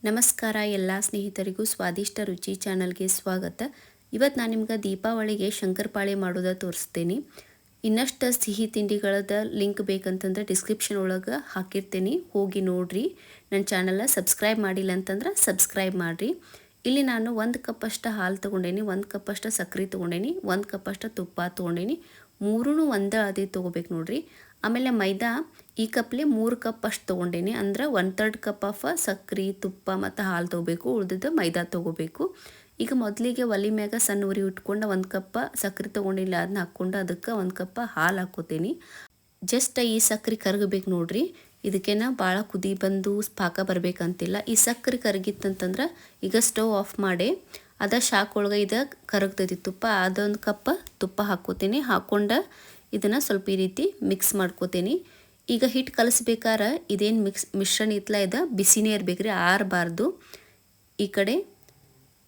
ನಮಸ್ಕಾರ ಎಲ್ಲ ಸ್ನೇಹಿತರಿಗೂ ಸ್ವಾದಿಷ್ಟ ರುಚಿ ಚಾನಲ್ಗೆ ಸ್ವಾಗತ. ಇವತ್ತು ನಾನು ನಿಮ್ಗೆ ದೀಪಾವಳಿಗೆ ಶಂಕರಪಾಳೆ ಮಾಡೋದು ತೋರಿಸ್ತೀನಿ. ಇನ್ನಷ್ಟು ಸಿಹಿ ತಿಂಡಿಗಳದ ಲಿಂಕ್ ಬೇಕಂತಂದ್ರೆ ಡಿಸ್ಕ್ರಿಪ್ಷನ್ ಒಳಗೆ ಹಾಕಿರ್ತೀನಿ, ಹೋಗಿ ನೋಡ್ರಿ. ನನ್ನ ಚಾನಲ್ನ ಸಬ್ಸ್ಕ್ರೈಬ್ ಮಾಡಿಲ್ಲ ಅಂತಂದ್ರೆ ಸಬ್ಸ್ಕ್ರೈಬ್ ಮಾಡಿರಿ. ಇಲ್ಲಿ ನಾನು 1 ಕಪ್ ಅಷ್ಟು ಹಾಲು ತೊಗೊಂಡೇನಿ, 1 ಕಪ್ ಅಷ್ಟು ಸಕ್ಕರೆ ತೊಗೊಂಡೇನಿ, 1 ಕಪ್ ಅಷ್ಟು ತುಪ್ಪ ತೊಗೊಂಡೇನಿ. ಮೂರೂ ಒಂದೇ ಅದೇ ತೊಗೋಬೇಕು ನೋಡ್ರಿ. ಆಮೇಲೆ ಮೈದಾ ಈ ಕಪ್ಲೆ 3 ಕಪ್ ಅಷ್ಟು ತೊಗೊಂಡೇನಿ, ಅಂದ್ರೆ 1/3 ಕಪ್ ಆಫ್ ಸಕ್ಕರೆ ತುಪ್ಪ ಮತ್ತು ಹಾಲು ತೊಗೋಬೇಕು, ಉಳಿದಿದ್ದು ಮೈದಾ ತೊಗೋಬೇಕು. ಈಗ ಮೊದಲಿಗೆ ಒಲೆ ಮ್ಯಾಗ ಸಣ್ಣ ಉರಿ ಇಟ್ಕೊಂಡು 1 ಕಪ್ ಸಕ್ಕರೆ ತೊಗೊಂಡಿಲ್ಲ, ಅದನ್ನ ಹಾಕ್ಕೊಂಡು ಅದಕ್ಕೆ 1 ಕಪ್ ಹಾಲು ಹಾಕ್ಕೋತೀನಿ. ಜಸ್ಟ್ ಈ ಸಕ್ಕರೆ ಕರಗಬೇಕು ನೋಡ್ರಿ. ಇದಕ್ಕೇನ ಭಾಳ ಕುದಿ ಬಂದು ಪಾಕ ಬರಬೇಕಂತಿಲ್ಲ. ಈ ಸಕ್ಕರೆ ಕರಗಿತ್ತಂತಂದ್ರೆ ಈಗ ಸ್ಟವ್ ಆಫ್ ಮಾಡಿ ಅದ ಶಾಕ್ ಒಳಗೆ ಇದು ಕರಗ್ತೈತಿ ತುಪ್ಪ, ಅದೊಂದು ಕಪ್ ತುಪ್ಪ ಹಾಕ್ಕೋತೀನಿ. ಹಾಕ್ಕೊಂಡು ಇದನ್ನು ಸ್ವಲ್ಪ ಈ ರೀತಿ ಮಿಕ್ಸ್ ಮಾಡ್ಕೋತೀನಿ. ಈಗ ಹಿಟ್ಟು ಕಲಿಸ್ಬೇಕಾದ್ರೆ ಇದೇನು ಮಿಶ್ರಣ ಇತ್ತಲ್ಲ ಇದು ಬಿಸಿನೇ ಇರಬೇಕ್ರಿ, ಆರಬಾರ್ದು. ಈ ಕಡೆ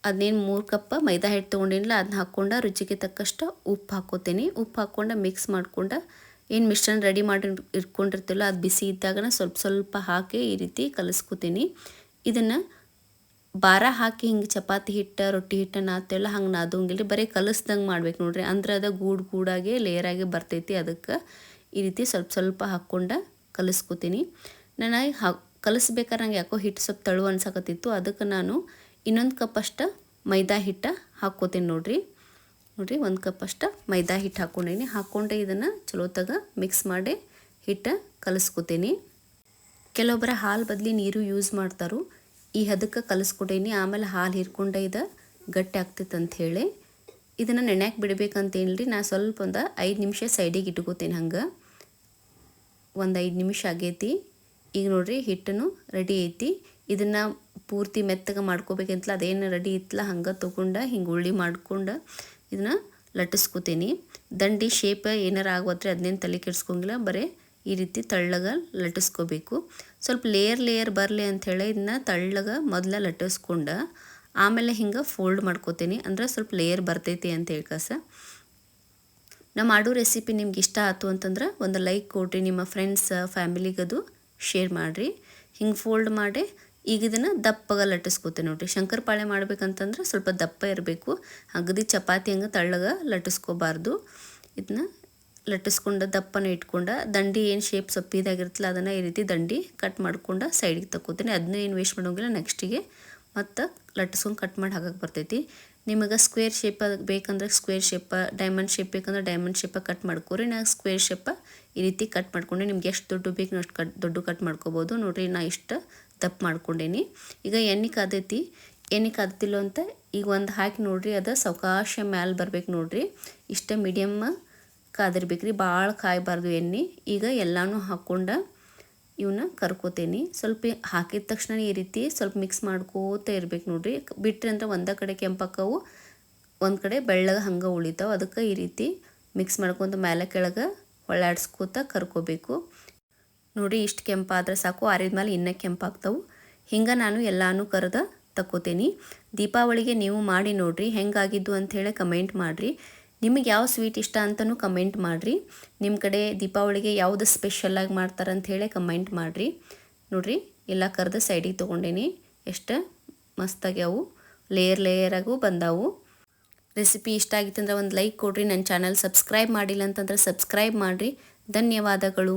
ಅದನ್ನೇನು 3 ಕಪ್ ಮೈದಾ ಹಿಟ್ಟು ತೊಗೊಂಡಿಲ್ಲ ಅದನ್ನ ಹಾಕ್ಕೊಂಡು ರುಚಿಗೆ ತಕ್ಕಷ್ಟು ಉಪ್ಪು ಹಾಕ್ಕೋತೀನಿ. ಉಪ್ಪು ಹಾಕ್ಕೊಂಡು ಮಿಕ್ಸ್ ಮಾಡ್ಕೊಂಡು ಏನು ಮಿಶ್ರಣ ರೆಡಿ ಮಾಡಿ ಇಟ್ಕೊಂಡಿರ್ತಿಲ್ಲ ಅದು ಬಿಸಿ ಇದ್ದಾಗನ ಸ್ವಲ್ಪ ಸ್ವಲ್ಪ ಹಾಕಿ ಈ ರೀತಿ ಕಲಿಸ್ಕೋತೀನಿ. ಇದನ್ನು ಬಾರ ಹಾಕಿ ಹಿಂಗೆ ಚಪಾತಿ ಹಿಟ್ಟು ರೊಟ್ಟಿ ಹಿಟ್ಟು ನಾತೆಲ್ಲ ಹಂಗೆ ನಾದಂಗಿಲ್ಲ, ಬರೀ ಕಲಿಸ್ದಂಗೆ ಮಾಡ್ಬೇಕು ನೋಡ್ರಿ. ಅಂದ್ರೆ ಅದು ಗೂಡಾಗಿ ಲೇಯರಾಗಿ ಬರ್ತೈತಿ. ಅದಕ್ಕೆ ಈ ರೀತಿ ಸ್ವಲ್ಪ ಸ್ವಲ್ಪ ಹಾಕ್ಕೊಂಡು ಕಲಿಸ್ಕೋತೀನಿ. ನಾನು ಕಲಿಸ್ಬೇಕಾದ್ರೆ ನಂಗೆ ಯಾಕೋ ಹಿಟ್ಟು ಸ್ವಲ್ಪ ತಳು ಅನ್ಸಕತ್ತಿತ್ತು, ಅದಕ್ಕೆ ನಾನು ಇನ್ನೊಂದು ಕಪ್ ಅಷ್ಟು ಮೈದಾ ಹಿಟ್ಟು ಹಾಕ್ಕೋತೀನಿ ನೋಡ್ರಿ. 1 ಕಪ್ ಅಷ್ಟು ಮೈದಾ ಹಿಟ್ಟು ಹಾಕ್ಕೊಂಡೀನಿ. ಹಾಕ್ಕೊಂಡೆ ಇದನ್ನು ಚಲೋತ್ತಾಗ ಮಿಕ್ಸ್ ಮಾಡಿ ಹಿಟ್ಟು ಕಲಿಸ್ಕೋತೀನಿ. ಕೆಲವೊಬ್ಬರ ಹಾಲು ಬದಲಿ ನೀರು ಯೂಸ್ ಮಾಡ್ತಾರೋ, ಈ ಹದಕ್ಕೆ ಕಲಿಸ್ಕೊಟ್ಟೇನಿ. ಆಮೇಲೆ ಹಾಲು ಹಿರ್ಕೊಂಡೆ ಇದು ಗಟ್ಟಿ ಆಗ್ತೈತೆ ಅಂಥೇಳಿ ಇದನ್ನು ನೆನೆಯಾಕೆ ಬಿಡಬೇಕಂತೇನಿಲ್ಲ. ನಾನು ಸ್ವಲ್ಪ ಒಂದು 5 ನಿಮಿಷ ಸೈಡಿಗೆ ಇಟ್ಕೋತೀನಿ. ಹಂಗೆ ಒಂದು 5 ನಿಮಿಷ ಆಗೈತಿ. ಈಗ ನೋಡ್ರಿ ಹಿಟ್ಟನ್ನು ರೆಡಿ ಐತಿ. ಇದನ್ನು ಪೂರ್ತಿ ಮೆತ್ತಗೆ ಮಾಡ್ಕೋಬೇಕಂತಲ್ಲ, ಅದೇನು ರೆಡಿ ಇತ್ತಲ್ಲ ಹಂಗೆ ತೊಗೊಂಡು ಹಿಂಗೆ ಉಳ್ಳಿ ಮಾಡ್ಕೊಂಡು ಇದನ್ನು ಲಟ್ಟಿಸ್ಕೋತೀನಿ. ದಂಡಿ ಶೇಪ್ ಏನಾರು ಆಗೋದ್ರೆ ಅದನ್ನೇನು ತಲೆ ಕೆಡ್ಸ್ಕೊಂಗಿಲ್ಲ, ಬರೀ ಈ ರೀತಿ ತಳ್ಳಗ ಲಟ್ಟಿಸ್ಕೋಬೇಕು. ಸ್ವಲ್ಪ ಲೇಯರ್ ಬರಲಿ ಅಂಥೇಳಿ ಇದನ್ನ ತಳ್ಳಗ ಮೊದಲ ಲಟ್ಟಿಸ್ಕೊಂಡು ಆಮೇಲೆ ಹಿಂಗೆ ಫೋಲ್ಡ್ ಮಾಡ್ಕೋತೀನಿ, ಅಂದ್ರೆ ಸ್ವಲ್ಪ ಲೇಯರ್ ಬರ್ತೈತಿ ಅಂತೇಳಿ ಕಸ. ನಾ ಮಾಡೋ ರೆಸಿಪಿ ನಿಮ್ಗೆ ಇಷ್ಟ ಆಯ್ತು ಅಂತಂದ್ರೆ ಒಂದು ಲೈಕ್ ಕೊಡ್ರಿ, ನಿಮ್ಮ ಫ್ರೆಂಡ್ಸ್ ಫ್ಯಾಮಿಲಿಗದು ಶೇರ್ ಮಾಡಿರಿ. ಹಿಂಗೆ ಫೋಲ್ಡ್ ಮಾಡಿ ಈಗ ಇದನ್ನು ದಪ್ಪಗ ಲಟ್ಟಿಸ್ಕೋತೀನಿ ನೋಡ್ರಿ. ಶಂಕರಪಾಳೆ ಮಾಡ್ಬೇಕಂತಂದ್ರೆ ಸ್ವಲ್ಪ ದಪ್ಪ ಇರಬೇಕು, ಅಗದಿ ಚಪಾತಿ ಹಂಗೆ ತಳ್ಳಗ ಲಟ್ಟಿಸ್ಕೋಬಾರ್ದು. ಇದನ್ನ ಲಟ್ಟಿಸ್ಕೊಂಡು ದಪ್ಪನ ಇಟ್ಕೊಂಡು ದಂಡಿ ಏನು ಶೇಪ್ ಸೊಪ್ಪಿದಾಗಿರ್ತಲ್ಲ ಅದನ್ನು ಈ ರೀತಿ ದಂಡಿ ಕಟ್ ಮಾಡ್ಕೊಂಡು ಸೈಡಿಗೆ ತಗೋತೀನಿ. ಅದನ್ನ ಏನು ವೇಸ್ಟ್ ಮಾಡೋಂಗಿಲ್ಲ, ನೆಕ್ಸ್ಟಿಗೆ ಮತ್ತು ಲಟ್ಟಿಸ್ಕೊಂಡು ಕಟ್ ಮಾಡಿ ಹಾಕಕ್ಕೆ ಬರ್ತೈತಿ. ನಿಮಗೆ ಸ್ಕ್ವೇರ್ ಶೇಪ್ ಬೇಕಂದ್ರೆ ಸ್ಕ್ವೇರ್ ಶೇಪ್, ಡೈಮಂಡ್ ಶೇಪ್ ಬೇಕಂದ್ರೆ ಡೈಮಂಡ್ ಶೇಪ ಕಟ್ ಮಾಡ್ಕೊರಿ. ನಾ ಸ್ಕ್ವೇರ್ ಶೇಪ ಈ ರೀತಿ ಕಟ್ ಮಾಡ್ಕೊಂಡು ನಿಮ್ಗೆ ಎಷ್ಟು ದೊಡ್ಡ ಬೇಕು ಅಷ್ಟು ದೊಡ್ಡ ಕಟ್ ಮಾಡ್ಕೋಬೋದು ನೋಡಿರಿ. ನಾ ಇಷ್ಟು ದಪ್ಪ ಮಾಡ್ಕೊಂಡೇನಿ. ಈಗ ಎಣ್ಣೆ ಕಾದೈತಿ, ಎಣ್ಣೆ ಕಾದ್ತಿಲ್ಲೋ ಅಂತ ಈಗ ಒಂದು ಹಾಕಿ ನೋಡಿರಿ, ಅದು ಸಾವಕಾಶ ಮ್ಯಾಲೆ ಬರ್ಬೇಕು ನೋಡಿರಿ. ಇಷ್ಟೇ ಮೀಡಿಯಮ್ ಕಾದಿರ್ಬೇಕ್ರಿ, ಭಾಳ ಕಾಯಬಾರ್ದು ಎಣ್ಣೆ. ಈಗ ಎಲ್ಲನೂ ಹಾಕ್ಕೊಂಡು ಇವನ್ನ ಕರ್ಕೋತೀನಿ. ಸ್ವಲ್ಪ ಹಾಕಿದ ತಕ್ಷಣ ಈ ರೀತಿ ಸ್ವಲ್ಪ ಮಿಕ್ಸ್ ಮಾಡ್ಕೋತ ಇರ್ಬೇಕು ನೋಡ್ರಿ. ಬಿಟ್ರಿ ಅಂದ್ರೆ ಒಂದೇ ಕಡೆ ಕೆಂಪಾಕವು, ಒಂದು ಕಡೆ ಬೆಳ್ಳಗೆ ಹಂಗೆ ಉಳಿತಾವೆ. ಅದಕ್ಕೆ ಈ ರೀತಿ ಮಿಕ್ಸ್ ಮಾಡ್ಕೊತ ಮೇಲೆ ಕೆಳಗೆ ಹೊಳ್ಳಾಡ್ಸ್ಕೋತ ಕರ್ಕೋಬೇಕು ನೋಡಿ. ಇಷ್ಟು ಕೆಂಪಾದ್ರೆ ಸಾಕು, ಆರಿದ್ಮೇಲೆ ಇನ್ನೂ ಕೆಂಪಾಗ್ತಾವೆ. ಹಿಂಗೆ ನಾನು ಎಲ್ಲನೂ ಕರೆದ ತಕ್ಕೋತೀನಿ. ದೀಪಾವಳಿಗೆ ನೀವು ಮಾಡಿ ನೋಡಿರಿ ಹೆಂಗಾಗಿದ್ದು ಅಂಥೇಳಿ ಕಮೆಂಟ್ ಮಾಡಿರಿ. ನಿಮಗೆ ಯಾವ ಸ್ವೀಟ್ ಇಷ್ಟ ಅಂತಲೂ ಕಮೆಂಟ್ ಮಾಡಿರಿ. ನಿಮ್ಮ ಕಡೆ ದೀಪಾವಳಿಗೆ ಯಾವುದು ಸ್ಪೆಷಲಾಗಿ ಮಾಡ್ತಾರೆ ಅಂಥೇಳಿ ಕಮೆಂಟ್ ಮಾಡಿರಿ. ನೋಡಿರಿ ಎಲ್ಲ ಕರೆದು ಸೈಡಿಗೆ ತೊಗೊಂಡೇನಿ. ಎಷ್ಟು ಮಸ್ತಾಗ್ಯಾವು, ಲೇಯರಾಗೂ ಬಂದಾವು. ರೆಸಿಪಿ ಇಷ್ಟ ಆಗಿತ್ತಂದ್ರೆ ಒಂದು ಲೈಕ್ ಕೊಡಿರಿ. ನನ್ನ ಚಾನಲ್ ಸಬ್ಸ್ಕ್ರೈಬ್ ಮಾಡಿಲ್ಲ ಅಂತಂದ್ರೆ ಸಬ್ಸ್ಕ್ರೈಬ್ ಮಾಡಿರಿ. ಧನ್ಯವಾದಗಳು.